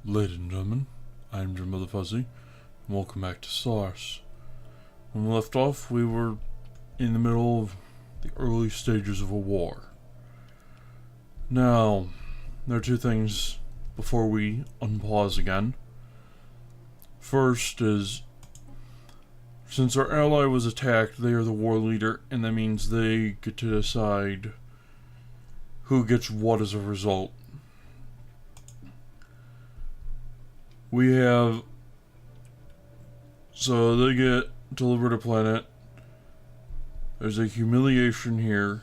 Ladies and gentlemen, I'm Jim the Fuzzy, and welcome back to Stellaris. When we left off, we were in the middle of the early stages of a war. Now, there are two things before we unpause again. First is, since our ally was attacked, they are the war leader, and that means they get to decide who gets what as a result. We have, so they get delivered a planet. There's a humiliation here.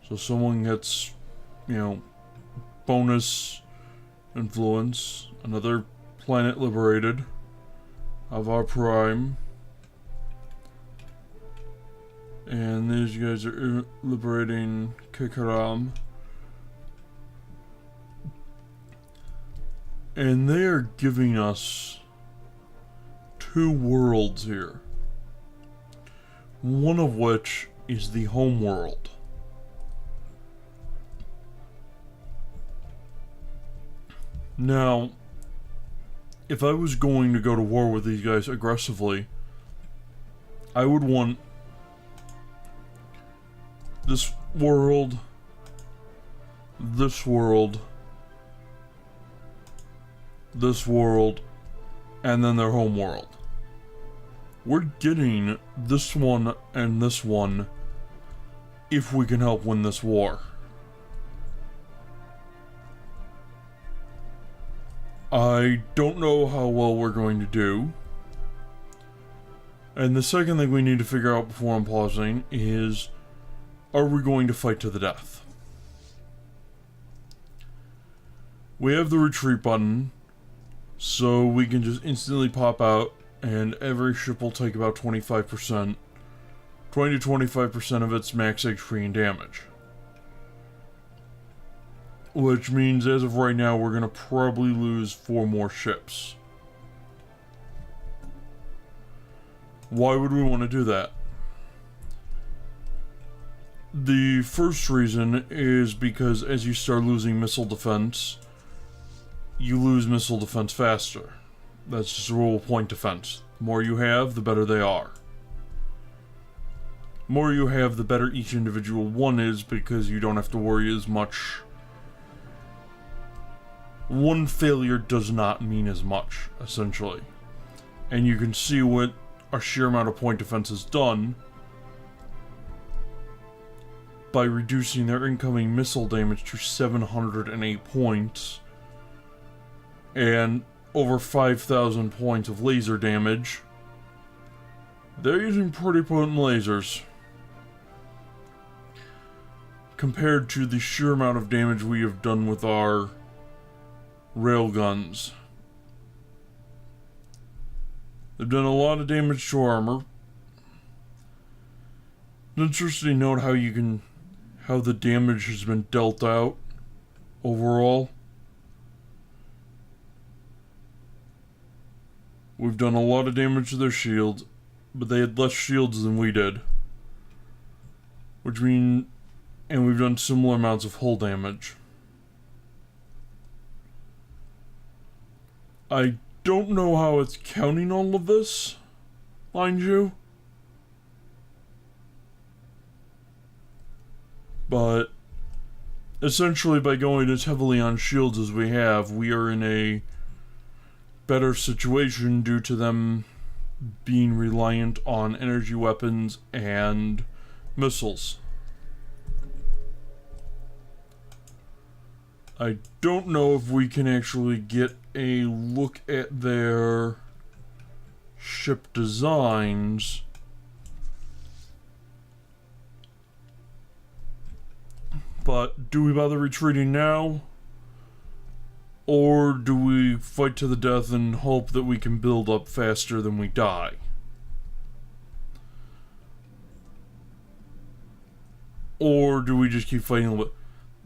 So someone gets, bonus influence. Another planet liberated of our prime. And these guys are liberating Kikaram. And they are giving us two worlds here. One of which is the home world. Now, if I was going to go to war with these guys aggressively, I would want this world, this world, this world, and then their home world. We're getting this one and this one if we can help win this war. I don't know how well we're going to do. And the second thing we need to figure out before I'm pausing is, are we going to fight to the death? We have the retreat button, so we can just instantly pop out, and every ship will take about 25%, 20 to 25% of its max HP and damage. Which means, as of right now, we're going to probably lose 4 more ships. Why would we want to do that? The first reason is because as you start losing missile defense, you lose missile defense faster. That's just a rule of point defense. The more you have, the better they are. The more you have, the better each individual one is, because you don't have to worry as much. One failure does not mean as much, essentially. And you can see what our sheer amount of point defense has done by reducing their incoming missile damage to 708 points. And over 5,000 points of laser damage. They're using pretty potent lasers compared to the sheer amount of damage we have done with our railguns. They've done a lot of damage to armor. It's interesting to note how the damage has been dealt out overall. We've done a lot of damage to their shields, but they had less shields than we did. And we've done similar amounts of hull damage. I don't know how it's counting all of this, mind you. But essentially, by going as heavily on shields as we have, we are in a better situation due to them being reliant on energy weapons and missiles. I don't know if we can actually get a look at their ship designs. But do we bother retreating now? Or do we fight to the death and hope that we can build up faster than we die? Or do we just keep fighting a little bit?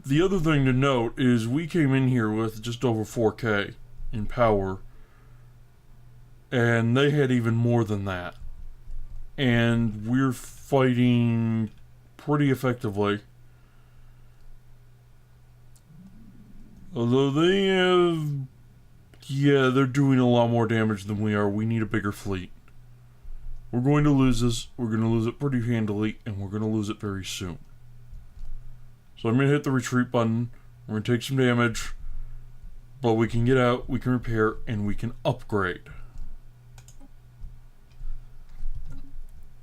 The other thing to note is we came in here with just over 4K in power. And they had even more than that. And we're fighting pretty effectively. Although they have Yeah, they're doing a lot more damage than we are. We need a bigger fleet. We're going to lose this. We're going to lose it pretty handily, and we're going to lose it very soon. So I'm going to hit the retreat button. We're going to take some damage. But we can get out, we can repair, and we can upgrade.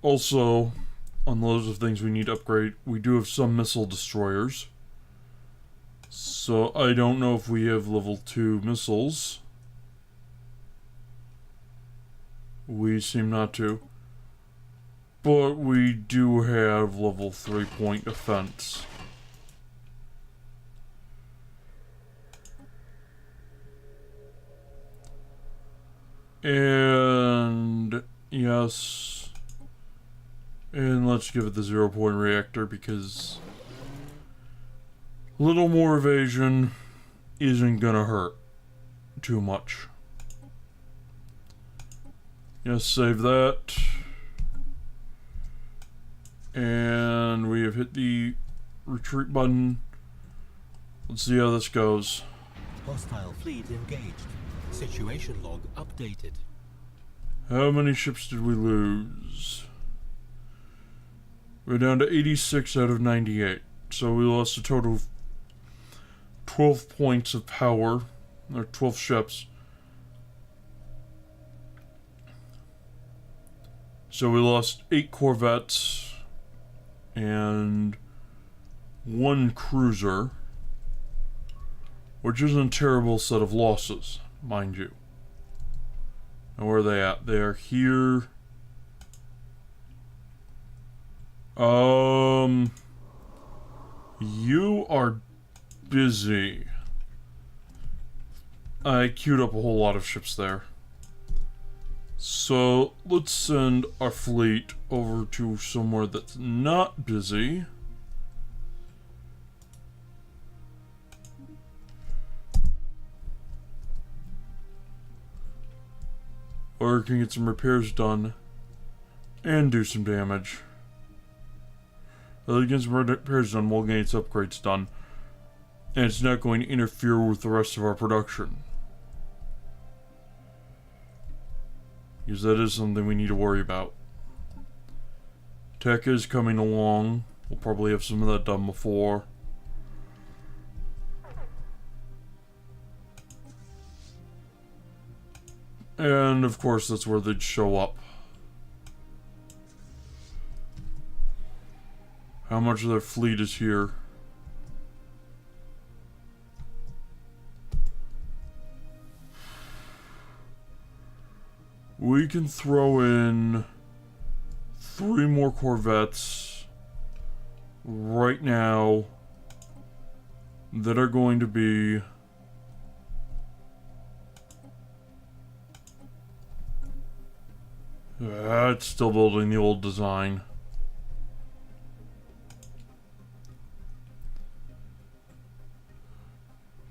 Also, on the list of things we need to upgrade, we do have some missile destroyers. So I don't know if we have level 2 missiles. We seem not to. But we do have level 3 point defense. And yes. And let's give it the 0 point reactor because a little more evasion isn't gonna hurt too much. Yes, save that. And we have hit the retreat button. Let's see how this goes. Hostile fleet engaged. Situation log updated. How many ships did we lose? We're down to 86 out of 98. So we lost a total of 12 points of power. Or 12 ships. So we lost 8 corvettes. And 1 cruiser. Which isn't a terrible set of losses, mind you. And where are they at? They are here. You are busy. I queued up a whole lot of ships there. So let's send our fleet over to somewhere that's not busy. Or can get some repairs done and do some damage. Get some repairs done while getting some upgrades done. And it's not going to interfere with the rest of our production. Because that is something we need to worry about. Tech is coming along. We'll probably have some of that done before. And of course that's where they'd show up. How much of their fleet is here? We can throw in 3 more corvettes right now that are going to be it's still building the old design.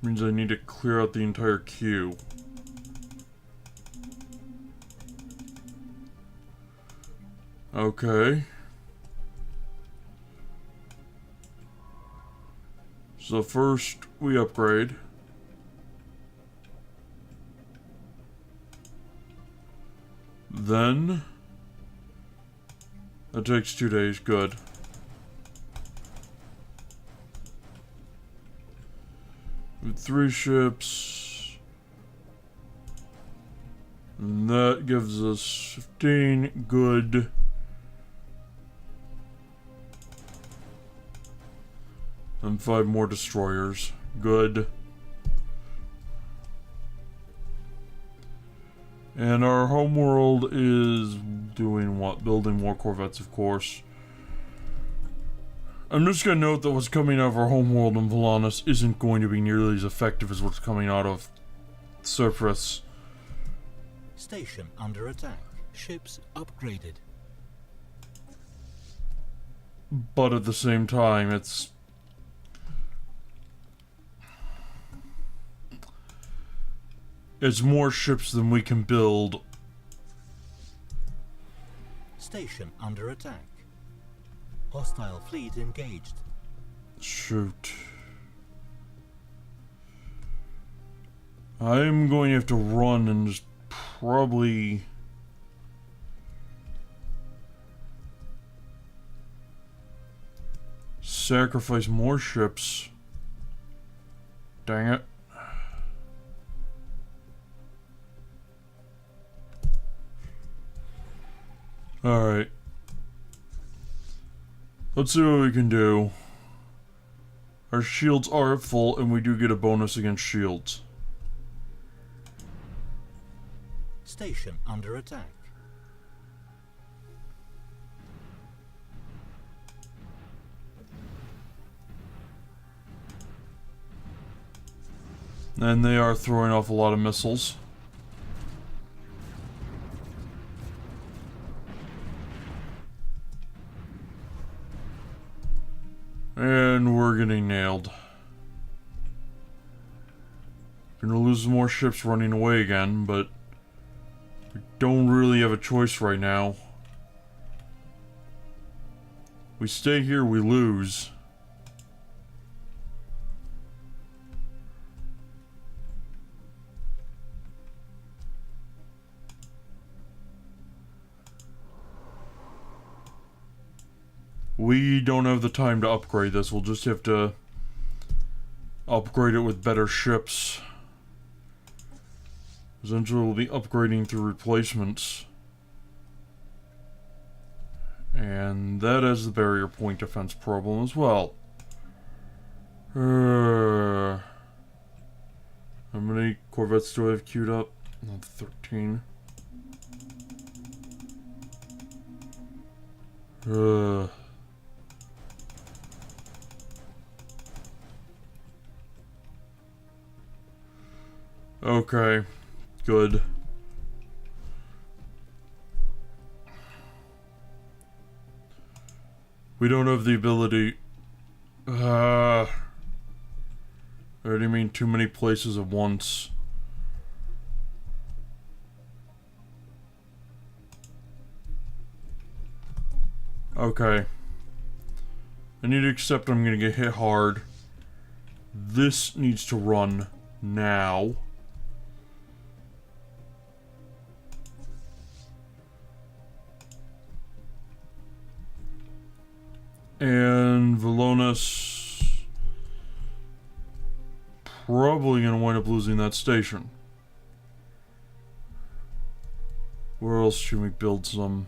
Means I need to clear out the entire queue. Okay. So first we upgrade. Then that takes 2 days, good. With 3 ships. And that gives us 15, good. And 5 more destroyers, good. And our homeworld is doing what? Building more corvettes, of course. I'm just gonna note that what's coming out of our homeworld in Vol'Tol isn't going to be nearly as effective as what's coming out of Surface. Station under attack. Ships upgraded. But at the same time, it's more ships than we can build. Station under attack. Hostile fleet engaged. Shoot. I'm going to have to run and just probably... sacrifice more ships. Dang it. Alright. Let's see what we can do. Our shields are at full, and we do get a bonus against shields. Station under attack. And they are throwing off a lot of missiles. And we're getting nailed. Gonna lose more ships running away again, but we don't really have a choice right now. We stay here, we lose. We don't have the time to upgrade this. We'll just have to upgrade it with better ships. Eventually we'll be upgrading through replacements. And that is the barrier point defense problem as well. How many corvettes do I have queued up? 13. Okay, good. We don't have the ability. I already mean too many places at once. Okay. I need to accept I'm gonna get hit hard. This needs to run now. And Velonis probably gonna wind up losing that station. Where else should we build some?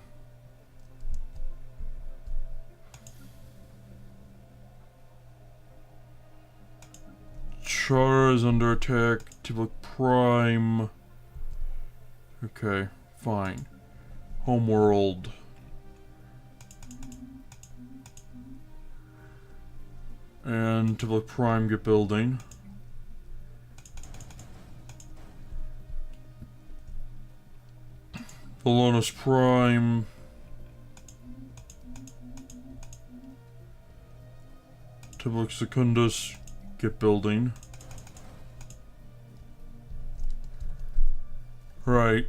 Char is under attack. Tiblik Prime. Okay, fine. Homeworld. And Tiblik Prime get building. Velonis Prime. Tiblik Secundus get building. Right.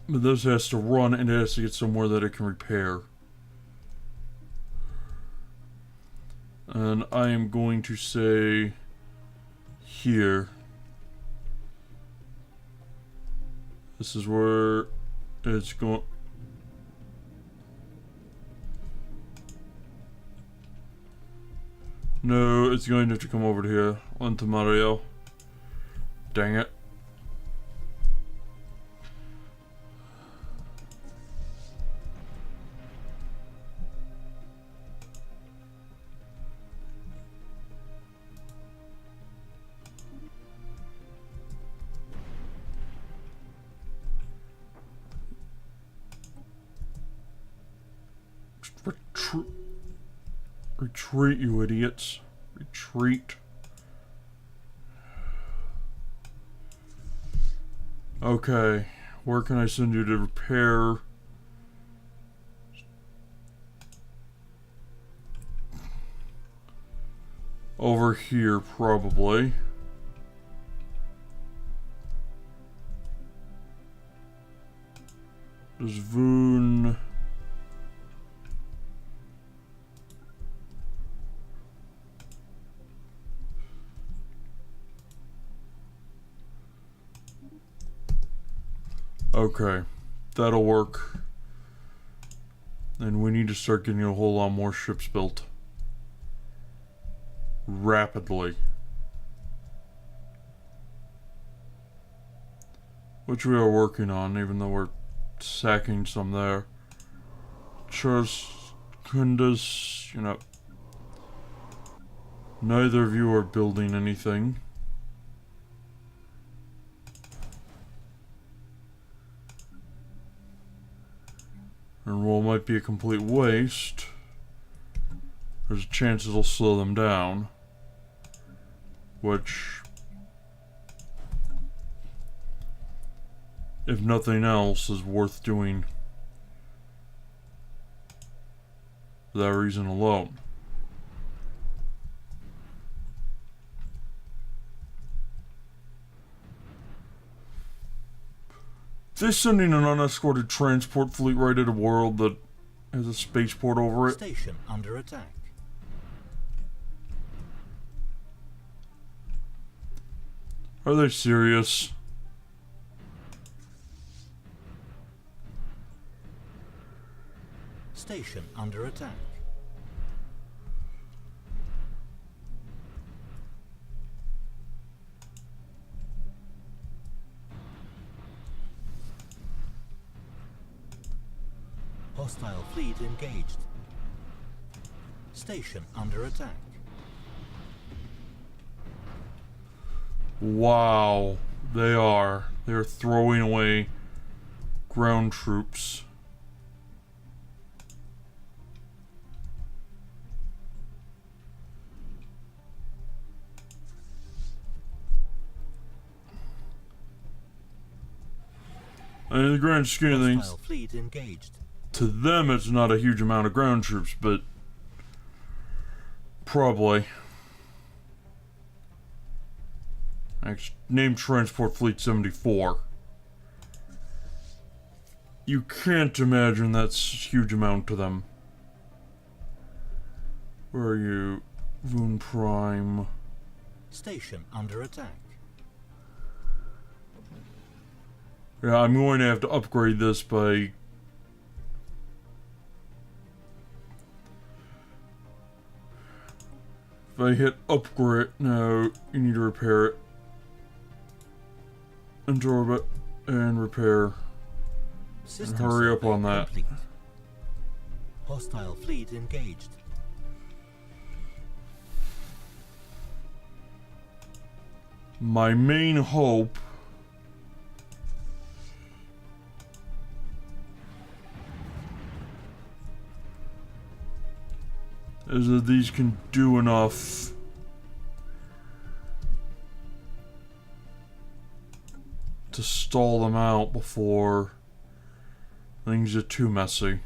But this has to run and it has to get somewhere that it can repair. And I am going to say here. This is where it's going. No, it's going to have to come over to here. Onto Mario. Dang it. Retreat, you idiots. Retreat. Okay, where can I send you to repair? Over here, probably. Does Voon... Okay, that'll work. And we need to start getting a whole lot more ships built. Rapidly. Which we are working on, even though we're sacking some there. Just Kundus, you know. Neither of you are building anything. And while it might be a complete waste, there's a chance it'll slow them down. Which, if nothing else, is worth doing for that reason alone. They're sending an unescorted transport fleet right at a world that has a spaceport over it. Station under attack. Are they serious? Station under attack. Hostile fleet engaged. Station under attack. Wow, they are. They're throwing away ground troops. And in the grand scheme of things, Hostile fleet engaged. to them it's not a huge amount of ground troops, but probably. Name Transport Fleet 74. You can't imagine that's a huge amount to them. Where are you? Voon Prime. Station under attack. Yeah, I'm going to have to upgrade this by... If I hit upgrade, no, you need to repair it. Into orbit and repair. System And hurry up survey on that. complete. Hostile fleet engaged. My main hope is that these can do enough to stall them out before things get too messy.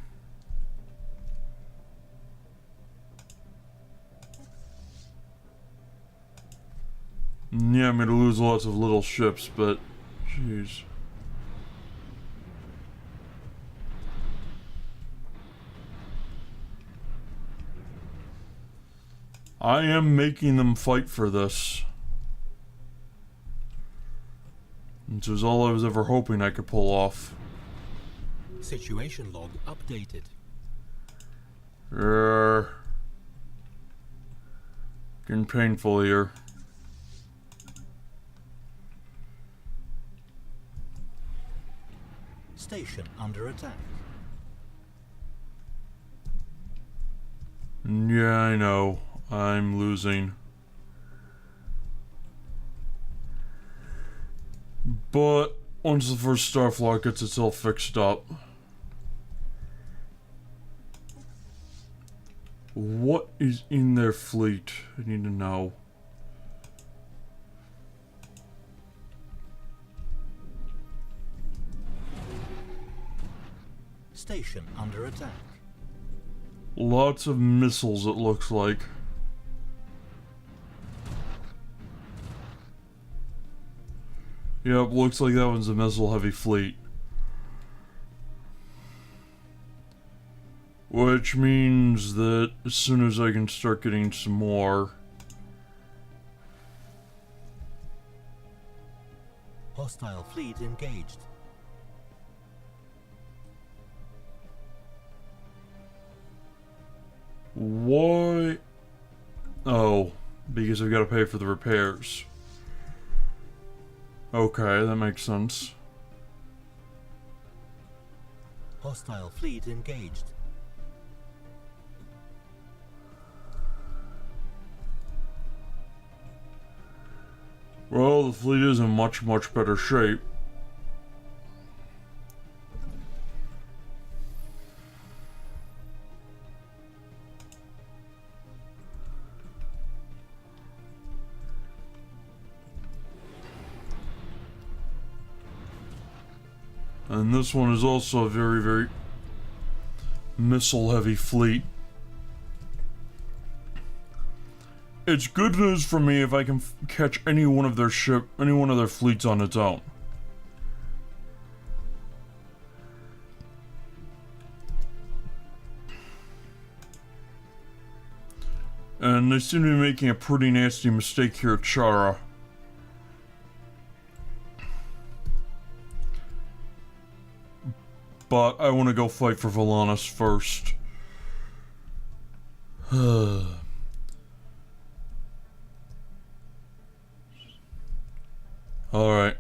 Yeah, I'm gonna lose lots of little ships, but jeez. I am making them fight for this. Which was all I was ever hoping I could pull off. Situation log updated. Getting painful here. Station under attack. Yeah, I know. I'm losing. But once the first Starflock gets itself fixed up. What is in their fleet? I need to know. Station under attack. Lots of missiles, it looks like. Yep, looks like that one's a missile-heavy fleet. Which means that as soon as I can start getting some more... Hostile fleet engaged. Why? Oh, because I've got to pay for the repairs. Okay, that makes sense. Hostile fleet engaged. Well, the fleet is in much, much better shape. And this one is also a very, very missile-heavy fleet. It's good news for me if I can catch any one of their fleets on its own. And they seem to be making a pretty nasty mistake here at Chara. But I want to go fight for Volanus first. Alright.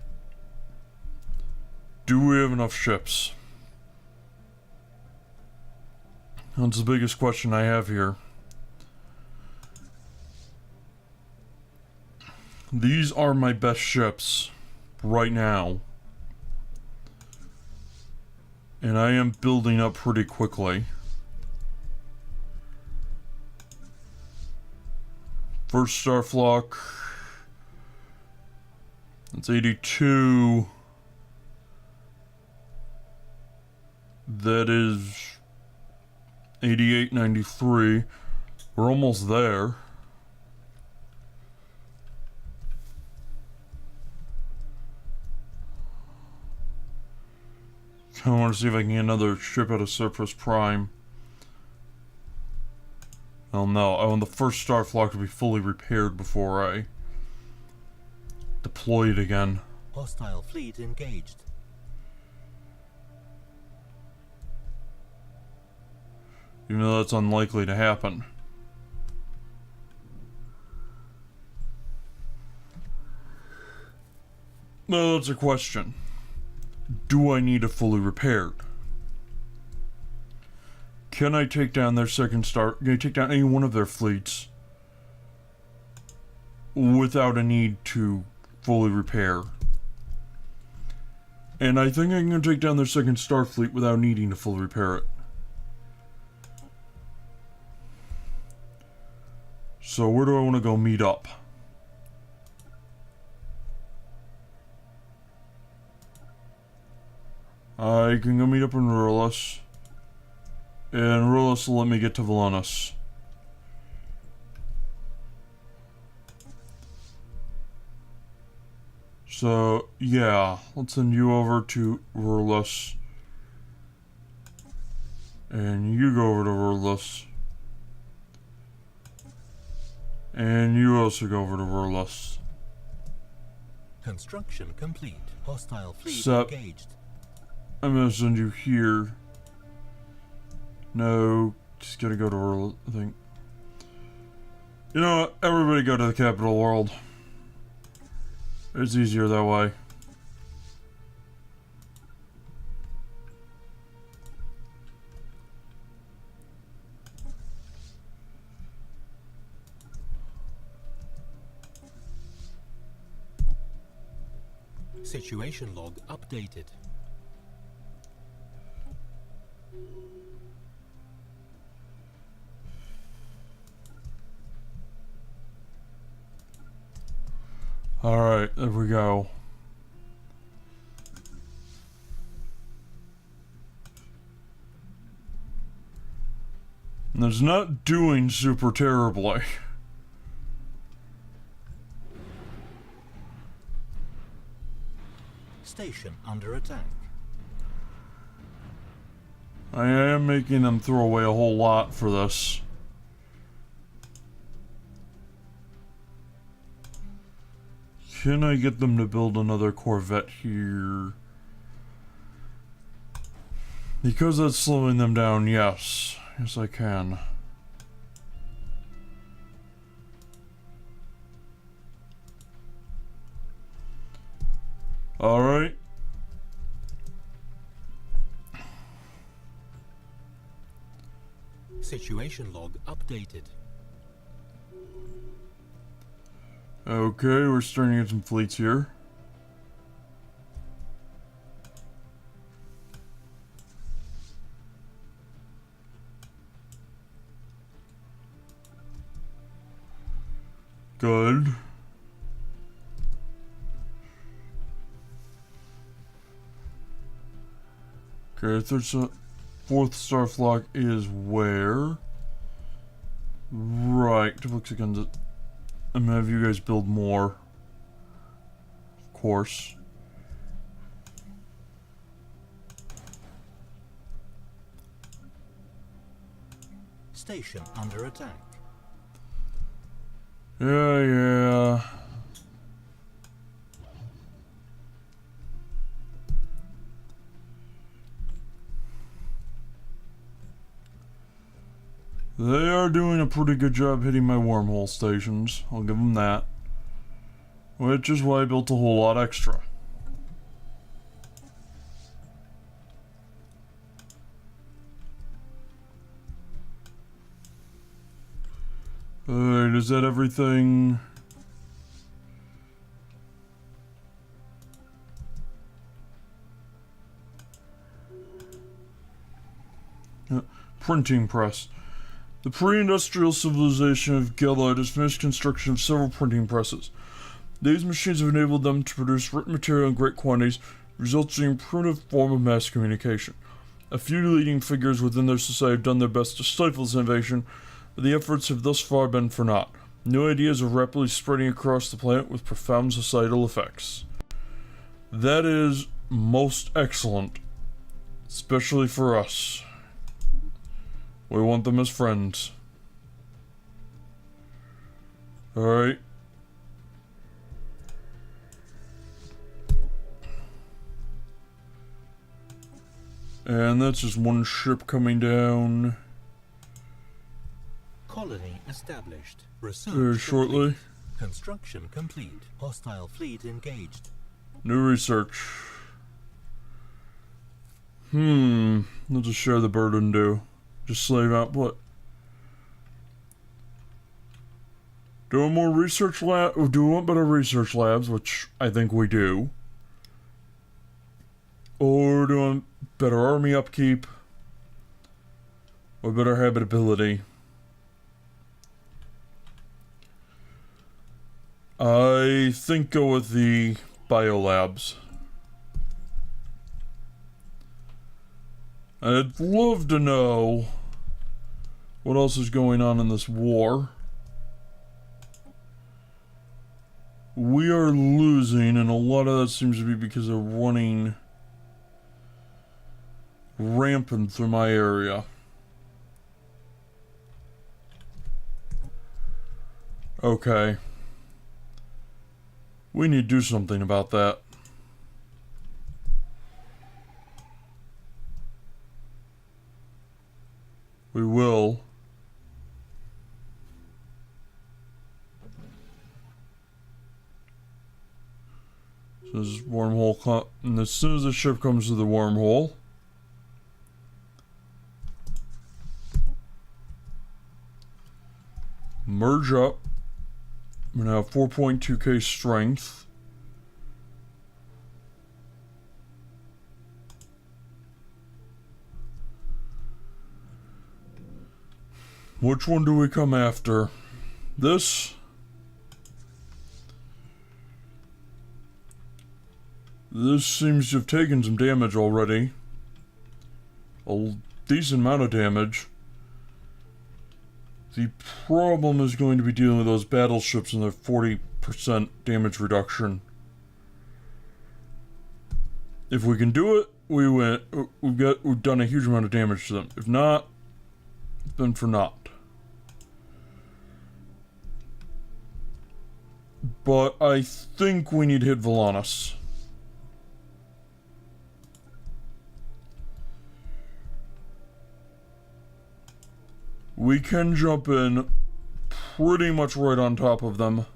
Do we have enough ships? That's the biggest question I have here. These are my best ships right now. And I am building up pretty quickly. First Starflock. That's 82. That is 88.93. We're almost there. I want to see if I can get another ship out of Surplus Prime. Oh no, I want the first Starflock to be fully repaired before I deploy it again. Hostile fleet engaged. Even though that's unlikely to happen. No, that's a question. Do I need it fully repaired? Can I take down their second star? Can I take down any one of their fleets without a need to fully repair? And I think I can take down their second star fleet without needing to fully repair it. So where do I want to go meet up? I can go meet up in Ruralus. And Ruralus will let me get to Volanus. So, yeah, let's send you over to Ruralus. And you go over to Ruralus. And you also go over to Ruralus. Construction complete. Hostile fleet Sup? engaged. I'm gonna send you here. No, just gotta go to Ruralus, I think. You know what? Everybody go to the capital world. It's easier that way. Situation log updated. Alright, there we go. And it's not doing super terribly. Station under attack. I am making them throw away a whole lot for this. Can I get them to build another Corvette here? Because that's slowing them down, yes. Yes, I can. Alright. Situation log updated. Okay, we're starting to get some fleets here. Good. Okay, fourth star flock is where? Right, looks like I'm gonna have you guys build more. Of course. Station under attack. Yeah. They are doing a pretty good job hitting my wormhole stations. I'll give them that. Which is why I built a whole lot extra. Alright, is that everything? Printing press. The pre-industrial civilization of Gelite has finished construction of several printing presses. These machines have enabled them to produce written material in great quantities, resulting in a primitive form of mass communication. A few leading figures within their society have done their best to stifle this innovation, but the efforts have thus far been for naught. New ideas are rapidly spreading across the planet with profound societal effects. That is most excellent, especially for us. We want them as friends. Alright. And that's just one ship coming down. Colony established. Research Very shortly. complete. Construction complete. Hostile fleet engaged. New research. We'll just share the burden, do. Just slave output. Do we want more research lab? Do we want better research labs, which I think we do? Or do we want better army upkeep? Or better habitability? I think go with the biolabs. I'd love to know what else is going on in this war. We are losing, and a lot of that seems to be because they're running rampant through my area. Okay. We need to do something about that. We will. So this is wormhole, and as soon as the ship comes to the wormhole, merge up. I'm gonna have 4.2k strength. Which one do we come after? This? This seems to have taken some damage already. A decent amount of damage. The problem is going to be dealing with those battleships and their 40% damage reduction. If we can do it, we win. We've done a huge amount of damage to them. If not, then for naught. But I think we need to hit Vol'Tol. We can jump in pretty much right on top of them.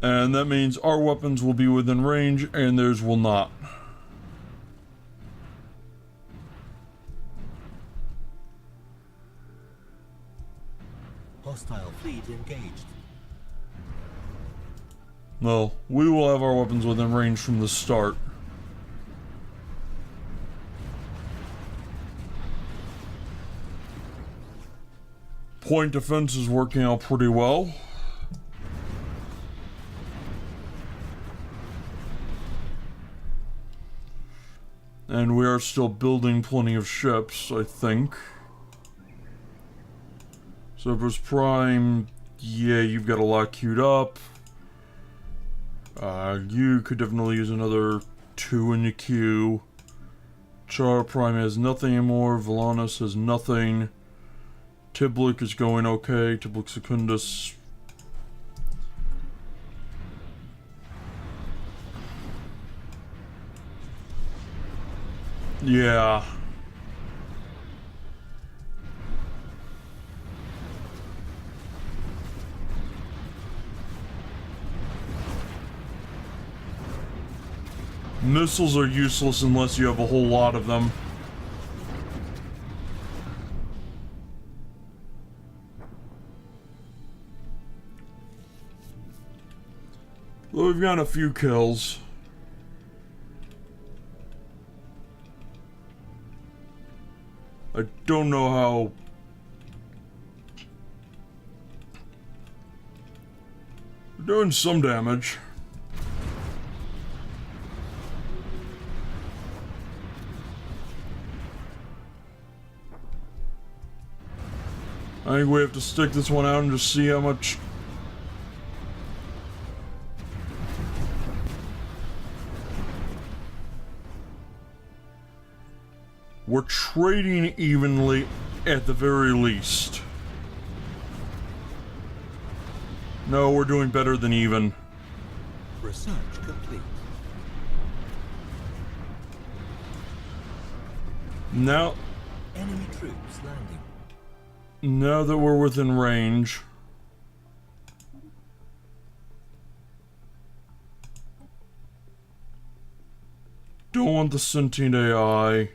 And that means our weapons will be within range and theirs will not. Hostile fleet engaged. Well, we will have our weapons within range from the start. Point defense is working out pretty well. And we are still building plenty of ships, I think. Cerberus Prime, yeah, you've got a lot queued up. You could definitely use another 2 in the queue. Char Prime has nothing anymore. Volanus has nothing. Tiblik is going okay. Tiblik Secundus. Yeah. Missiles are useless unless you have a whole lot of them. Well, we've got a few kills. I don't know how... We're doing some damage. I think we have to stick this one out and just see how much... We're trading evenly at the very least. No, we're doing better than even. Research complete. Now... Enemy troops landing. Now that we're within range... Don't want the sentient AI.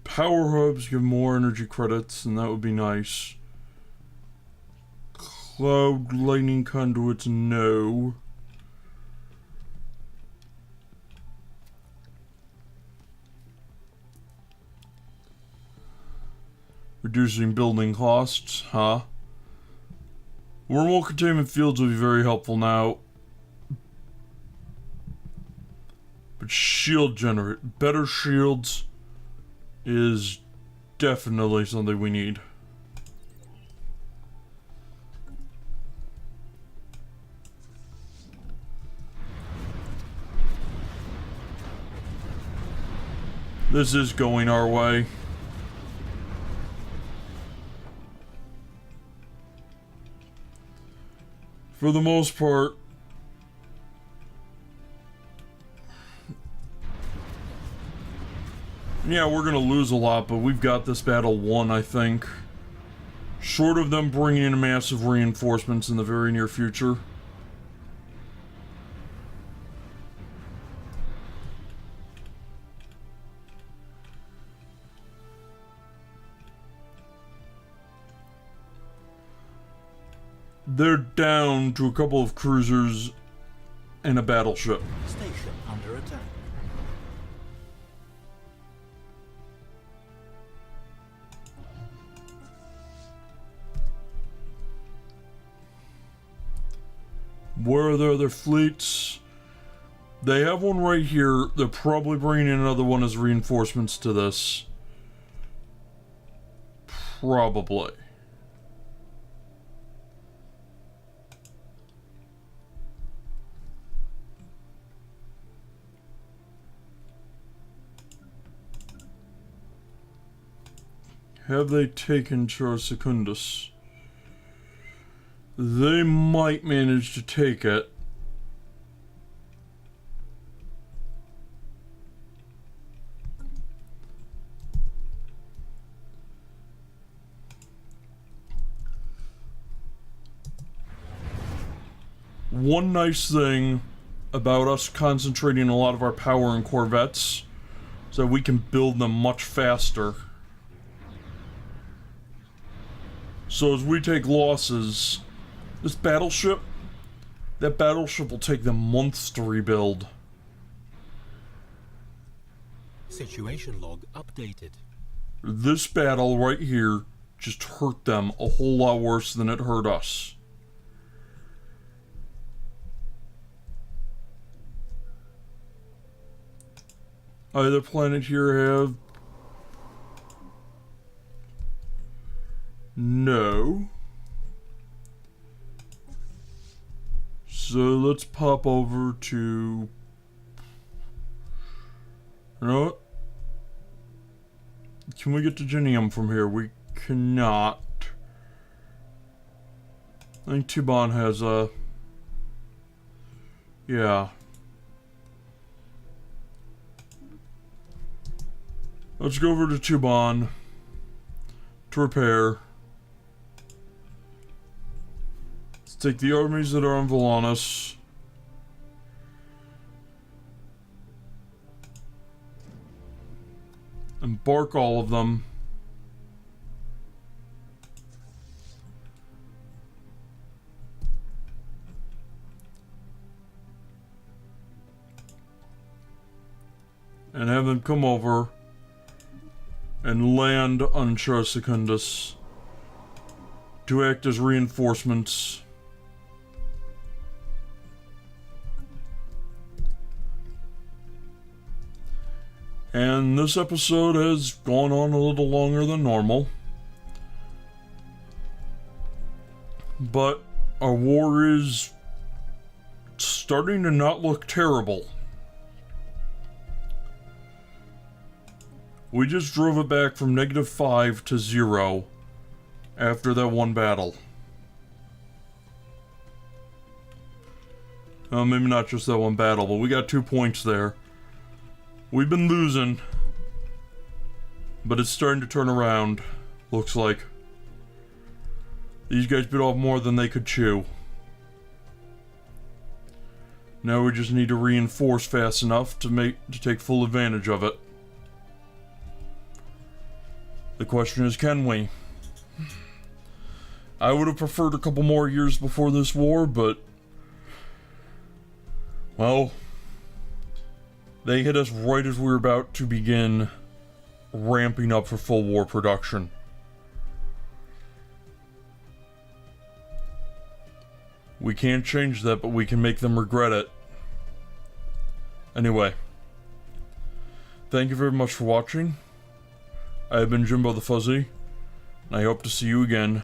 Power hubs give more energy credits, and that would be nice. Cloud lightning conduits, no. Reducing building costs, huh? Wormhole containment fields will be very helpful now. But shield generate, better shields is definitely something we need. This is going our way. For the most part, yeah, we're gonna lose a lot, but we've got this battle won, I think. Short of them bringing in massive reinforcements in the very near future. They're down to a couple of cruisers and a battleship. Station under attack. Where are their other fleets? They have one right here. They're probably bringing in another one as reinforcements to this. Probably. Have they taken Char Secundus? They might manage to take it. one nice thing about us concentrating a lot of our power in corvettes is that we can build them much faster. So as we take losses, this battleship, that battleship will take them months to rebuild. Situation log updated. This battle right here just hurt them a whole lot worse than it hurt us. Either planet here have... No. So let's pop over to... You know what? Can we get to Genium from here? We cannot. I think Tuban has a... Yeah. Let's go over to Tuban to repair. Let's take the armies that are on Volanus. Embark all of them. And have them come over and land on Char Secundus to act as reinforcements. And this episode has gone on a little longer than normal. But our war is starting to not look terrible. We just drove it back from -5 to 0 after that one battle. Maybe not just that one battle, but we got 2 points there. We've been losing, but it's starting to turn around, looks like. These guys bit off more than they could chew. Now we just need to reinforce fast enough to take full advantage of it. The question is, can we? I would have preferred a couple more years before this war, but... well... they hit us right as we were about to begin ramping up for full war production. We can't change that, but we can make them regret it. Anyway. Thank you very much for watching. I have been Jimbo the Fuzzy, and I hope to see you again